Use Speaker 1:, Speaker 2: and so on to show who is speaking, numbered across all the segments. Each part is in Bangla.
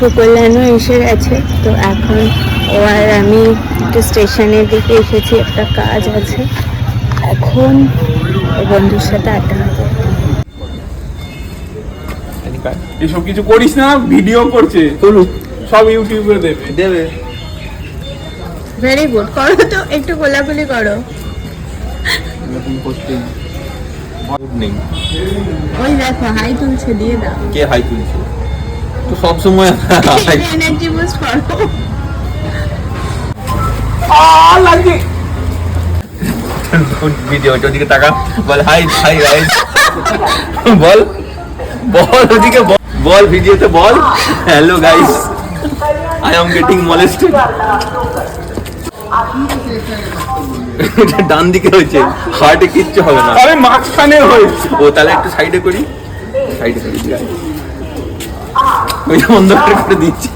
Speaker 1: সুকল্যাণও এসে গেছে। তো এখন ও আর আমি একটু স্টেশনের দিকে এসেছি, একটা কাজ আছে। এখন বন্ধুর সাথে আড্ডা হবে।
Speaker 2: এসব কিছু করিস না, ভিডিও করছে সব ইউটিউবে দেবে।
Speaker 1: ভেরি গুড, করো তো, একটু কোলাকুলি করো। ওই দেখো হাই তুলছে, দিয়ে দাও।
Speaker 3: কে হাই তুলছে? তো সব সময়
Speaker 1: এনার্জি বুস্ট করো।
Speaker 2: লাগছে
Speaker 3: ভিডিও ওদিকে টাকা বল, হাই হাই গাইস বল বল, ওদিকে বল, ভিডিওতে বল, hello guys, I am getting molested. ডান দিকে হয়েছে, হার্টে কিচ্ছু হবে না।
Speaker 2: আরে মাঝখানে হয়েছে।
Speaker 3: ও তাহলে একটু সাইডে করি, সাইডে করি, ওই অন্ধকার করে দিচ্ছি।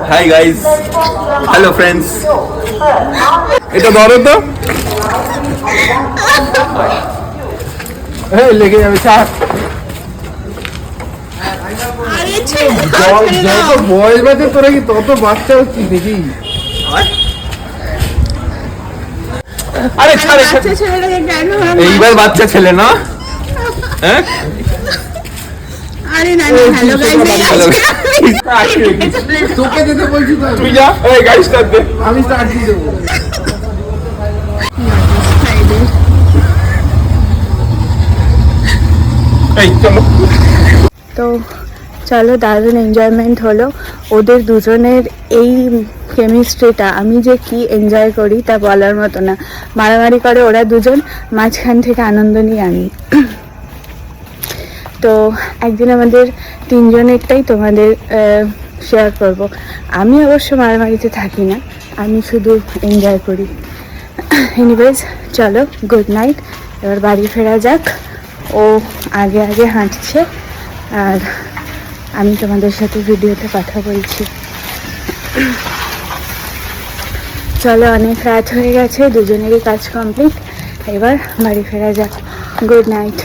Speaker 3: Hi guys, hello friends.
Speaker 2: এটা ধরো তো, লেগে যাবে। চার যত বয়স বাদে তোরা কি তত বাচ্চা হচ্ছিস দেখি। আরে ছাড়ে,
Speaker 3: এইবার বাচ্চা ছেলে না? হ্যাঁ
Speaker 1: আরে না, হ্যালো গাইস,
Speaker 2: তোকে যেতে বলছি তো, তুই যা। এই গাড়ি স্টার্ট দে, আমি স্টার্ট দিয়ে দেবো। এই চলো।
Speaker 1: তো চলো, দারুণ এনজয়মেন্ট হলো। ওদের দুজনের এই কেমিস্ট্রিটা আমি যে কি এনজয় করি তা বলার মতো না। মারামারি করে ওরা দুজন, মাঝখান থেকে আনন্দ নিই আমি। তো একদিন আমাদের তিনজনেরটাই তোমাদের শেয়ার করব। আমি অবশ্য মারামারিতে থাকি না, আমি শুধু এনজয় করি। এনিওয়েজ চলো, গুড নাইট, এবার বাড়ি ফেরা যাক। ও আগে আগে হাঁটছে আর আমি তোমাদের সাথে ভিডিওতে কথা বলছি। চলো, অনেক রাত হয়ে গেছে, দুজনেরই কাজ কমপ্লিট, এবার বাড়ি ফেরা যাক। Good night.